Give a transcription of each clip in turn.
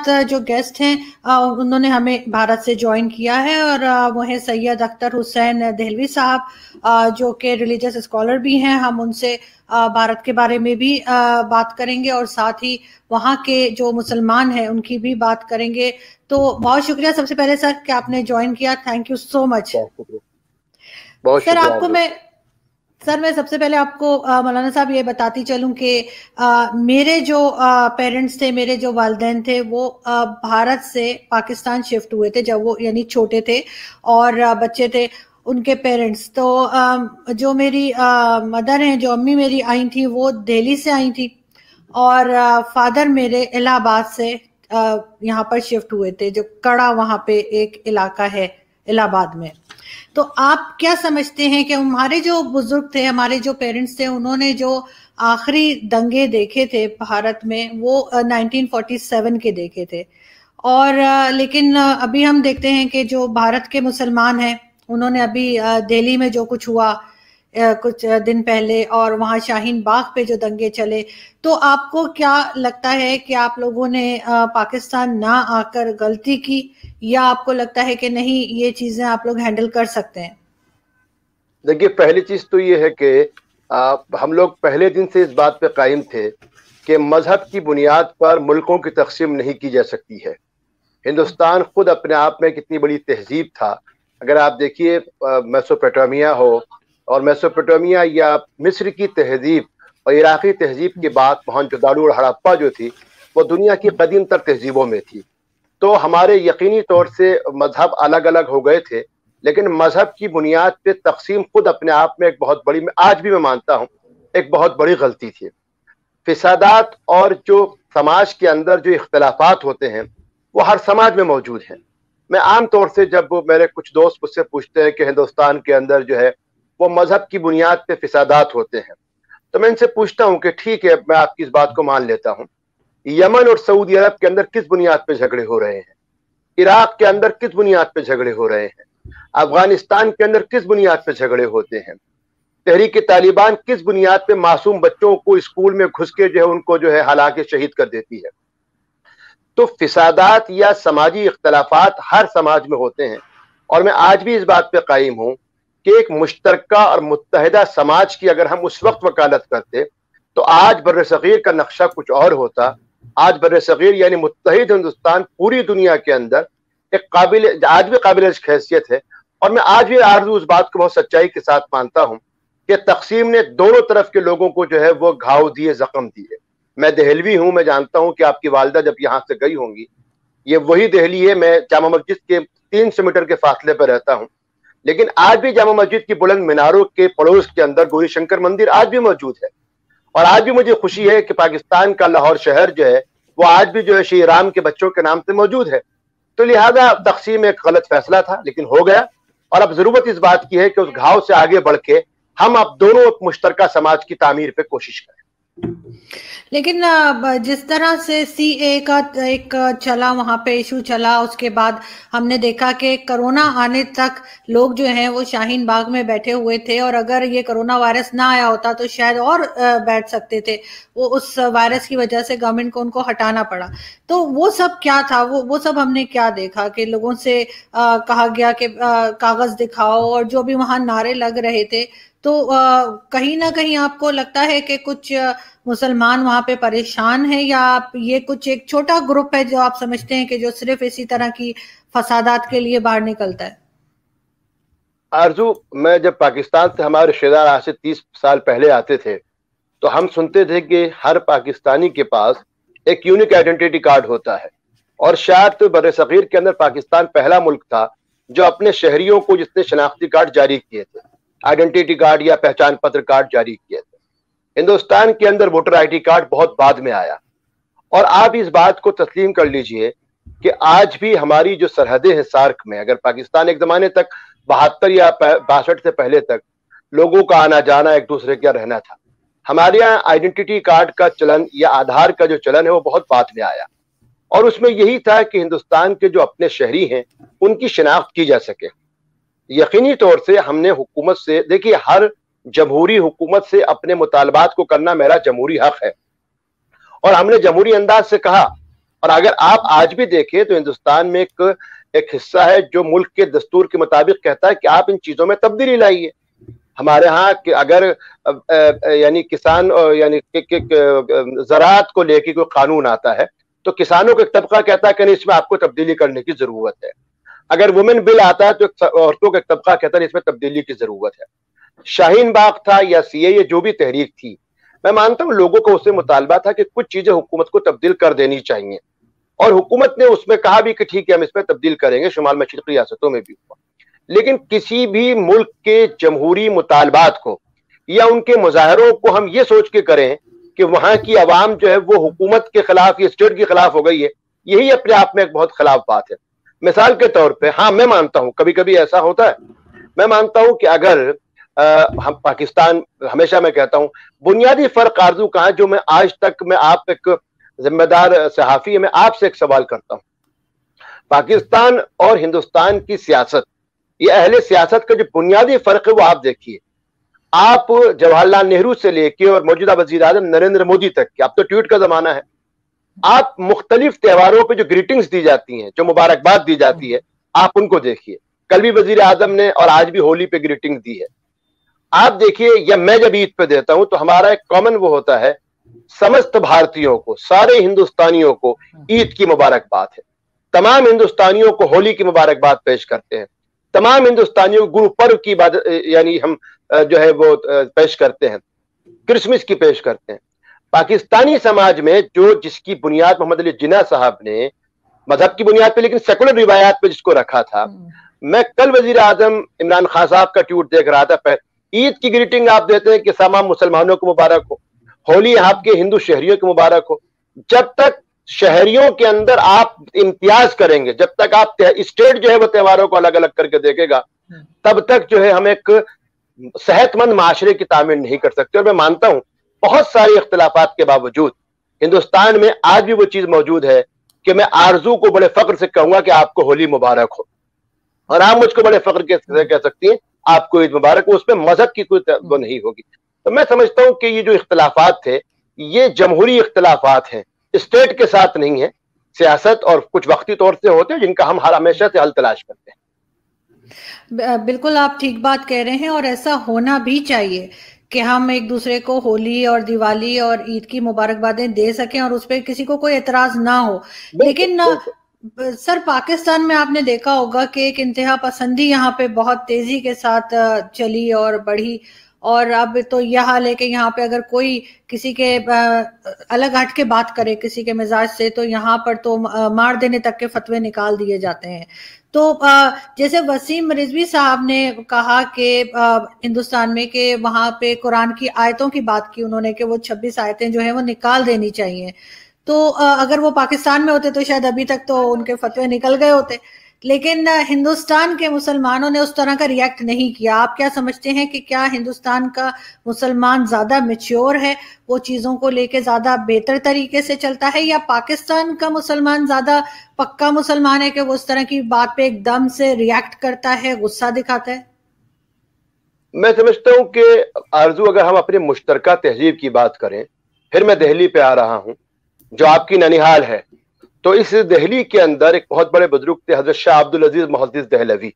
साथ जो गेस्ट हैं उन्होंने हमें भारत से ज्वाइन किया है और वो है सैयद अख्तर हुसैन देहलवी साहब, जो कि रिलीजियस स्कॉलर भी हैं। हम उनसे भारत के बारे में भी बात करेंगे और साथ ही वहाँ के जो मुसलमान हैं उनकी भी बात करेंगे। तो बहुत शुक्रिया सबसे पहले सर कि आपने ज्वाइन किया, thank you so much. Sir आपको मैं सबसे पहले आपको मौलाना साहब ये बताती चलूं कि मेरे जो पेरेंट्स थे, मेरे जो वालिदैन थे, वो भारत से पाकिस्तान शिफ्ट हुए थे जब वो यानी छोटे थे और बच्चे थे उनके पेरेंट्स। तो जो मेरी मदर हैं, जो अम्मी मेरी आई थी, वो दिल्ली से आई थी और फादर मेरे इलाहाबाद से यहाँ पर शिफ्ट हुए थे, जो कड़ा वहाँ पे एक इलाका है इलाहाबाद में। तो आप क्या समझते हैं कि हमारे जो बुजुर्ग थे, हमारे जो पेरेंट्स थे, उन्होंने जो आखिरी दंगे देखे थे भारत में वो 1947 के देखे थे और लेकिन अभी हम देखते हैं कि जो भारत के मुसलमान हैं उन्होंने अभी दिल्ली में जो कुछ हुआ कुछ दिन पहले और वहाँ शाहीन बाग पे जो दंगे चले, तो आपको क्या लगता है कि आप लोगों ने पाकिस्तान ना आकर गलती की या आपको लगता है कि नहीं ये चीजें आप लोग हैंडल कर सकते हैं? देखिए, पहली चीज तो ये है कि हम लोग पहले दिन से इस बात पे कायम थे कि मजहब की बुनियाद पर मुल्कों की तकसीम नहीं की जा सकती है। हिंदुस्तान खुद अपने आप में कितनी बड़ी तहजीब था। अगर आप देखिए मेसोपोटामिया हो और मेसोपोटामिया या मिस्र की तहजीब और इराकी तहजीब के बाद मोहनजोदाड़ो और हड़प्पा जो थी वो दुनिया की कदीम तर तहजीबों में थी। तो हमारे यकीनी तौर से मजहब अलग अलग हो गए थे, लेकिन मजहब की बुनियाद पे तकसीम खुद अपने आप में एक बहुत बड़ी, आज भी मैं मानता हूँ, एक बहुत बड़ी गलती थी। फिसादात और जो समाज के अंदर जो इख्तलाफात होते हैं वो हर समाज में मौजूद हैं। मैं आम तौर से जब मेरे कुछ दोस्त मुझसे पूछते हैं कि हिंदुस्तान के अंदर जो है वो मजहब की बुनियाद पे फिसादात होते हैं, तो मैं इनसे पूछता हूँ कि ठीक है, मैं आपकी इस बात को मान लेता हूँ, यमन और सऊदी अरब के अंदर किस बुनियाद पे झगड़े हो रहे हैं, इराक के अंदर किस बुनियाद पे झगड़े हो रहे हैं, अफगानिस्तान के अंदर किस बुनियाद पे झगड़े होते हैं, तहरीक तालिबान किस बुनियाद पे मासूम बच्चों को स्कूल में घुस के जो है उनको जो है हला के शहीद कर देती है। तो फिसादात या समाजी इख्तलाफात हर समाज में होते हैं और मैं आज भी इस बात पे कायम हूं कि एक मुश्तरका और मुत्तहिदा समाज की अगर हम उस वक्त वकालत करते तो आज बर्र-ए-सग़ीर का नक्शा कुछ और होता। आज बर्र-ए-सग़ीर यानी मुत्तहिद हिंदुस्तान पूरी दुनिया के अंदर एक आज भी काबिल हैसियत है और मैं आज भी आरज़ू उस बात को बहुत सच्चाई के साथ मानता हूं कि तक़सीम ने दोनों तरफ के लोगों को जो है वो घाव दिए, जख्म दिए। मैं देहलवी हूं, मैं जानता हूं कि आपकी वालिदा जब यहाँ से गई होंगी, ये वही दिल्ली है, मैं जामा मस्जिद के 300 मीटर के फासले पर रहता हूं, लेकिन आज भी जामा मस्जिद की बुलंद मीनारों के पड़ोस के अंदर गौरी शंकर मंदिर आज भी मौजूद है और आज भी मुझे खुशी है कि पाकिस्तान का लाहौर शहर जो है वो आज भी जो है श्री राम के बच्चों के नाम से मौजूद है। तो लिहाजा तक़सीम एक गलत फैसला था, लेकिन हो गया और अब जरूरत इस बात की है कि उस घाव से आगे बढ़ के हम अब दोनों मुश्तरका समाज की तामीर पे कोशिश करें। लेकिन जिस तरह से सीए का एक चला, वहां पे इशू चला, उसके बाद हमने देखा कि कोरोना आने तक लोग जो हैं वो शाहीन बाग में बैठे हुए थे और अगर ये कोरोना वायरस ना आया होता तो शायद और बैठ सकते थे। वो उस वायरस की वजह से गवर्नमेंट को उनको हटाना पड़ा। तो वो सब क्या था, वो सब हमने क्या देखा कि लोगों से कहा गया कि कागज दिखाओ और जो भी वहां नारे लग रहे थे। तो कहीं ना कहीं आपको लगता है कि कुछ मुसलमान वहां पे परेशान है या आप ये कुछ एक छोटा ग्रुप है जो आप समझते हैं कि जो सिर्फ इसी तरह की फसादात के लिए बाहर निकलता है? आरजू, मैं जब पाकिस्तान से हमारे रिश्तेदार आज से 30 साल पहले आते थे तो हम सुनते थे कि हर पाकिस्तानी के पास एक यूनिक आइडेंटिटी कार्ड होता है और शायद तो बर्र-ए-सग़ीर के अंदर पाकिस्तान पहला मुल्क था जो अपने शहरियों को जिसने शनाख्ती कार्ड जारी किए थे, आइडेंटिटी कार्ड या पहचान पत्र कार्ड जारी किए थे। हिंदुस्तान के अंदर वोटर आईडी कार्ड बहुत बाद में आया और आप इस बात को तस्लीम कर लीजिए कि आज भी हमारी जो सरहदें हैं सार्क में, अगर पाकिस्तान एक जमाने तक 72 या 62 से पहले तक लोगों का आना जाना एक दूसरे का रहना था, हमारे यहाँ आइडेंटिटी कार्ड का चलन या आधार का जो चलन है वो बहुत बाद में आया और उसमें यही था कि हिंदुस्तान के जो अपने शहरी हैं उनकी शिनाख्त की जा सके। यकीनी तौर से हमने हुकूमत से, देखिए हर जमहूरी हुकूमत से अपने मुतालबात को करना मेरा जमहूरी हक है और हमने जमहूरी अंदाज से कहा اور اگر آپ آج بھی دیکھیں تو ہندوستان میں ایک حصہ ہے جو ملک کے دستور کے مطابق کہتا ہے کہ آپ ان چیزوں میں تبدیلی لائیے. ہمارے ہاں اگر یعنی کسان یعنی زراعت کو لے کے کوئی قانون آتا ہے تو کسانوں کا ایک طبقہ کہتا ہے کہ نہیں اس میں آپ کو تبدیلی کرنے کی ضرورت ہے. اگر وومن بل آتا ہے تو عورتوں کا ایک طبقہ کہتا ہے اس میں تبدیلی کی ضرورت ہے. شاہین باغ تھا یا سی اے اے جو بھی تحریک تھی, میں مانتا ہوں لوگوں کو اس سے مطالبہ تھا کہ کچھ چیزیں حکومت کو تبدیل کر دینی چاہیے, اور حکومت نے اس میں کہا بھی کہ ٹھیک ہے ہم اس میں تبدیل کریں گے, شمال مشرقی ریاستوں میں بھی ہوا. لیکن کسی بھی ملک کے جمہوری مطالبات کو یا ان کے مظاہروں کو ہم یہ سوچ کے کریں کہ وہاں کی عوام جو ہے وہ حکومت کے خلاف یا اسٹیٹ کے خلاف ہو گئی ہے, یہی اپنے آپ میں ایک بہت خلاف بات ہے. مثال کے طور پہ ہاں میں مانتا ہوں کبھی کبھی ایسا ہوتا ہے, میں مانتا ہوں کہ اگر ہم پاکستان, ہمیشہ میں کہتا ہوں بنیادی فرق آرزو کہاں جو میں آج تک میں آپ ایک ذمہ دار صحافی ہے, میں آپ سے ایک سوال کرتا ہوں. پاکستان اور ہندوستان کی سیاست, یہ اہل سیاست کا جو بنیادی فرق ہے وہ آپ دیکھیے. آپ جواہر لال نہرو سے لے کے اور موجودہ وزیر اعظم نریندر مودی تک کے, اب تو ٹویٹ کا زمانہ ہے, آپ مختلف تہواروں پہ جو گریٹنگز دی جاتی ہیں, جو مبارکباد دی جاتی ہے, آپ ان کو دیکھیے. کل بھی وزیر اعظم نے اور آج بھی ہولی پہ گریٹنگ دی ہے. آپ دیکھیے, یا میں جب عید پہ دیتا ہوں تو ہمارا ایک کامن وہ ہوتا ہے, سمست بھارتیوں کو, سارے ہندوستانیوں کو عید کی مبارکباد ہے. تمام ہندوستانیوں کو ہولی کی مبارکباد پیش کرتے ہیں. تمام ہندوستانیوں کو گرو پرو کی یعنی ہم جو ہے وہ پیش کرتے ہیں, کرسمس کی پیش کرتے ہیں. پاکستانی سماج میں جس کی بنیاد محمد علی جناح صاحب نے مذہب کی بنیاد پہ لیکن سیکولر روایات پہ جس کو رکھا تھا, میں کل وزیر اعظم عمران خان صاحب کا ٹویٹ دیکھ رہا تھا. عید کی گریٹنگ آپ دیتے ہیں کہ تمام مسلمانوں کو مبارک ہو, ہولی آپ کے ہندو شہریوں کو مبارک ہو. جب تک شہریوں کے اندر آپ امتیاز کریں گے, جب تک آپ اسٹیٹ جو ہے وہ تہواروں کو الگ الگ کر کے دیکھے گا, تب تک جو ہے ہم ایک صحت مند معاشرے کی تعمیر نہیں کر سکتے. اور میں مانتا ہوں بہت سارے اختلافات کے باوجود ہندوستان میں آج بھی وہ چیز موجود ہے کہ میں آرزو کو بڑے فخر سے کہوں گا کہ آپ کو ہولی مبارک ہو, اور آپ مجھ کو بڑے فخر سے کہہ سکتی ہیں آپ کو عید مبارک ہو. اس میں مذہب کی کوئی وہ نہیں ہوگی. تو میں سمجھتا ہوں کہ یہ جو اختلافات تھے یہ جمہوری اختلافات ہیں, اسٹیٹ کے ساتھ نہیں ہے. سیاست اور کچھ وقتی طور سے ہوتے ہیں جن کا ہم ہمیشہ سے حل تلاش کرتے ہیں. بالکل آپ ٹھیک بات کہہ رہے ہیں, اور ایسا ہونا بھی چاہیے کہ ہم ایک دوسرے کو ہولی اور دیوالی اور عید کی مبارکبادیں دے سکیں اور اس پہ کسی کو کوئی اعتراض نہ ہو. لیکن سر پاکستان میں آپ نے دیکھا ہوگا کہ ایک انتہا پسندی یہاں پہ بہت تیزی کے ساتھ چلی اور بڑھی, اور اب تو یہ حال ہے کہ یہاں پہ اگر کوئی کسی کے الگ ہٹ کے بات کرے کسی کے مزاج سے تو یہاں پر تو مار دینے تک کے فتوے نکال دیے جاتے ہیں. تو جیسے وسیم رضوی صاحب نے کہا کہ ہندوستان میں کہ وہاں پہ قرآن کی آیتوں کی بات کی انہوں نے کہ وہ 26 آیتیں جو ہیں وہ نکال دینی چاہیے. تو اگر وہ پاکستان میں ہوتے تو شاید ابھی تک تو ان کے فتوے نکل گئے ہوتے, لیکن ہندوستان کے مسلمانوں نے اس طرح کا ریئیکٹ نہیں کیا. آپ کیا سمجھتے ہیں کہ کیا ہندوستان کا مسلمان زیادہ میچور ہے, وہ چیزوں کو لے کے زیادہ بہتر طریقے سے چلتا ہے, یا پاکستان کا مسلمان زیادہ پکا مسلمان ہے کہ وہ اس طرح کی بات پہ ایک دم سے ریئیکٹ کرتا ہے, غصہ دکھاتا ہے؟ میں سمجھتا ہوں کہ آرزو اگر ہم اپنے مشترکہ تہذیب کی بات کریں, پھر میں دہلی پہ آ رہا ہوں جو آپ کی ننیحال ہے, تو اس دہلی کے اندر ایک بہت بڑے بزرگ تھے حضرت شاہ عبدالعزیز محدث دہلوی.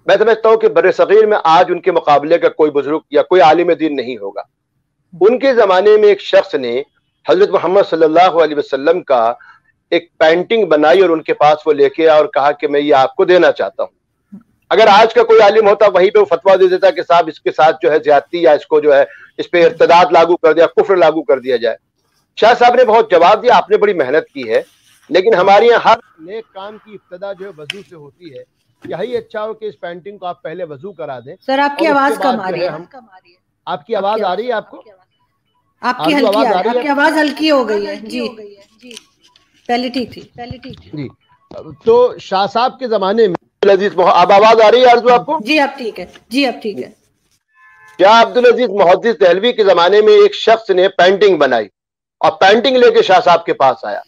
میں سمجھتا ہوں کہ بر صغیر میں آج ان کے مقابلے کا کوئی بزرگ یا کوئی عالم دین نہیں ہوگا. ان کے زمانے میں ایک شخص نے حضرت محمد صلی اللہ علیہ وسلم کا ایک پینٹنگ بنائی اور ان کے پاس وہ لے کے آیا اور کہا کہ میں یہ آپ کو دینا چاہتا ہوں. اگر آج کا کوئی عالم ہوتا وہیں پہ وہ فتویٰ دے دیتا کہ صاحب اس کے ساتھ جو ہے زیادتی یا اس کو جو ہے اس پہ ارتداد لاگو کر دیا, کفر لاگو کر دیا جائے. شاہ صاحب نے بہت جواب دیا, آپ نے بڑی محنت کی ہے, لیکن ہمارے یہاں ہر نیک کام کی ابتدا جو ہے وضو سے ہوتی ہے. یہی اچھا ہو کہ اس پینٹنگ کو آپ پہلے وضو کرا دیں. سر آپ کی آواز کم آ رہی ہے. آپ کی آواز آ رہی ہے؟ آپ کو آپ کی آواز ہلکی ہو گئی ہے. جی پہلے ٹھیک تھی. جی تو شاہ صاحب کے زمانے میں اب آواز آ رہی ہے آرزو آپ کو؟ جی اب ٹھیک ہے. جی اب ٹھیک ہے. شاہ عبدالعزیز محدث دہلوی کے زمانے میں ایک شخص نے پینٹنگ بنائی اور پینٹنگ لے کے شاہ صاحب کے پاس آیا.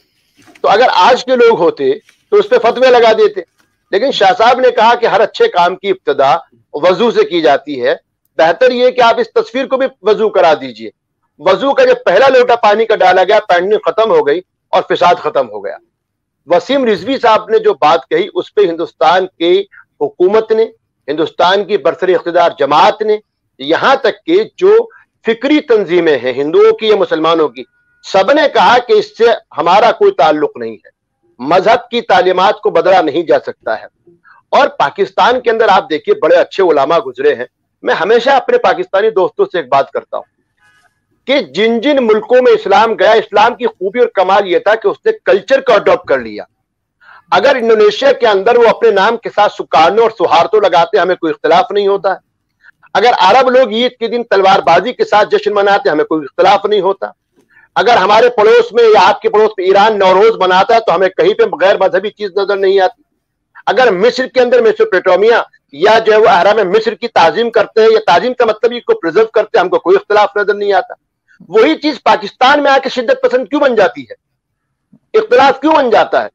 تو اگر آج کے لوگ ہوتے تو اس پہ فتوے لگا دیتے, لیکن شاہ صاحب نے کہا کہ ہر اچھے کام کی ابتدا وضو سے کی جاتی ہے. بہتر یہ کہ آپ اس تصویر کو بھی وضو کرا دیجئے. وضو کا جب پہلا لوٹا پانی کا ڈالا گیا, پینٹنگ ختم ہو گئی اور فساد ختم ہو گیا. वसीम रिजवी साहब ने जो बात कही उस पर हिंदुस्तान की हुकूमत ने, हिंदुस्तान की बरसर इख्तिदार जमात ने, यहां तक कि जो फिक्री तंजीमें हैं हिंदुओं की या मुसलमानों की, सबने कहा कि इससे हमारा कोई ताल्लुक नहीं है, मजहब की तालीमात को बदला नहीं जा सकता है। और पाकिस्तान के अंदर आप देखिए बड़े अच्छे उलामा गुजरे हैं। मैं हमेशा अपने पाकिस्तानी दोस्तों से एक बात करता हूं कि जिन जिन मुल्कों में इस्लाम गया, इस्लाम की खूबी और कमाल यह था कि उसने कल्चर को अडॉप्ट कर लिया। अगर इंडोनेशिया के अंदर वो अपने नाम के साथ सुकानो और सुहारतो लगाते, हमें कोई इख्तिलाफ नहीं होता। अगर अरब लोग ईद के दिन तलवारबाजी के साथ जश्न मनाते, हमें कोई इख्तिलाफ नहीं होता। अगर हमारे पड़ोस में या आपके पड़ोस में ईरान नौरोज मनाता है तो हमें कहीं पे गैर मजहबी चीज नजर नहीं आती। अगर मिस्र के अंदर मेसोपोटामिया या जो है वो अहराम मिस्र की ताजीम करते हैं, या ताजीम का मतलब इसको प्रिजर्व करते हैं, हमको कोई इख्तिलाफ नजर नहीं आता। वही चीज पाकिस्तान में आके शिद्दत पसंद क्यों बन जाती है, इख्तिलाफ क्यों बन जाता है?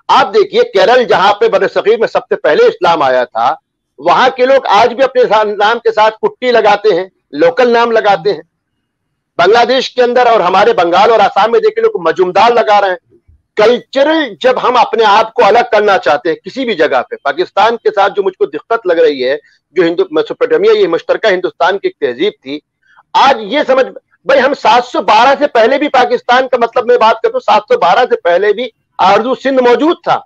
आप देखिए केरल जहां पे बरसगीर में सबसे पहले इस्लाम आया था, वहां के लोग आज भी अपने नाम के साथ कुट्टी लगाते हैं, लोकल नाम लगाते हैं। बांग्लादेश के अंदर और हमारे बंगाल और आसाम में देखिए लोग मजूमदार लगा रहे हैं। कल्चरल जब हम अपने आप को अलग करना चाहते हैं किसी भी जगह पे, पाकिस्तान के साथ जो मुझको दिक्कत लग रही है, जो मेसोपोटामिया ये मुश्तरका हिंदुस्तान की एक तहजीब थी, आज ये समझ भाई हम 712 से पहले भी पाकिस्तान का मतलब मैं बात करता हूँ, 712 से पहले भी आरजू सिंध मौजूद था,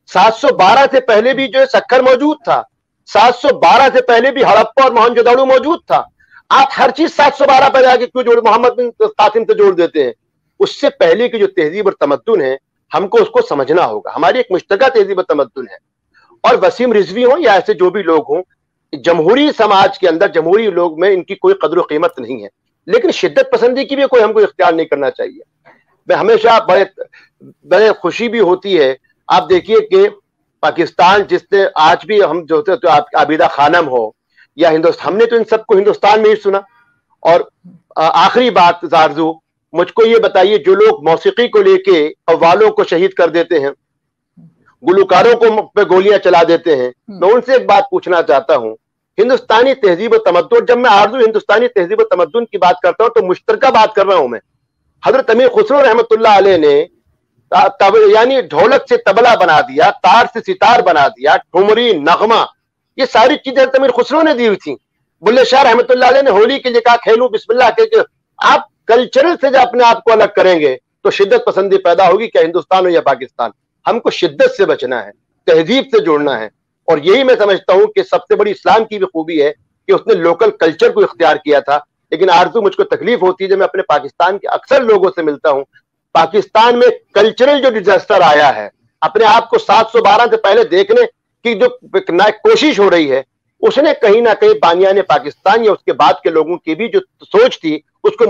712 से पहले भी जो है सक्खर मौजूद था, 712 से पहले भी हड़प्पा और मोहनजोदड़ो मौजूद था। आप हर चीज 712 पर जाके क्यों जोड़ मोहम्मद बिन कासिम से जोड़ देते हैं? उससे पहले की जो तहजीब और तमद्दुन है हमको उसको समझना होगा, हमारी एक मुश्तरका तहजीब और तमद्दुन है। और वसीम रिजवी हो या ऐसे जो भी लोग हों, जमहूरी समाज के अंदर जमहूरी लोग में इनकी कोई कदर कीमत नहीं है, लेकिन शिद्दत पसंदी की भी कोई हमको इख्तियार नहीं करना चाहिए। मैं हमेशा बड़े खुशी भी होती है, आप देखिए कि पाकिस्तान जिसने आज भी हम जो होते तो आबिदा खानम हो या हिंदुस्तान, हमने तो इन सबको हिंदुस्तान में ही सुना। और आखिरी बात जारजू, मुझको ये बताइए, जो लोग मौसीकी को लेके अव्वालों को शहीद कर देते हैं, गुलकारों को पे गोलियां चला देते हैं, मैं उनसे एक बात पूछना चाहता हूं, हिंदुस्तानी तहजीब और तमद्दुन, जब मैं आरजू हिंदुस्तानी तहजीब और तमद्दुन की बात करता हूं तो मुश्तरका बात कर रहा हूं मैं। हजरत अमीर खुसरो रहमतुल्लाह अलैह ने यानी ढोलक से तबला बना दिया, तार से सितार बना दिया, ठुमरी नगमा, ये सारी चीजें हजरत अमीर खुसरो ने दी हुई थी। बुल्ले शाह रहमतुल्लाह अलैह ने होली के लिए कहा खेलूं बिस्मिल्लाह के। आप कल्चरल से जब अपने आप को अलग करेंगे तो शिद्दत पसंदी पैदा होगी, क्या हिंदुस्तान हो या पाकिस्तान। हमको शिद्दत से बचना है, तहजीब से जोड़ना है। और यही मैं समझता हूं कि सबसे बड़ी इस्लाम की भी खूबी है कि उसने लोकल कल्चर को इख्तियार किया था। लेकिन आरजू मुझको तकलीफ होती है जब मैं अपने पाकिस्तान के अक्सर लोगों से मिलता हूं, पाकिस्तान में कल्चरल जो डिजास्टर आया है, अपने आप को 712 से पहले देखने की जो कोशिश हो रही है, उसने कहीं ना कहीं बानियाने पाकिस्तान या उसके बाद के लोगों की भी जो सोच थी उसको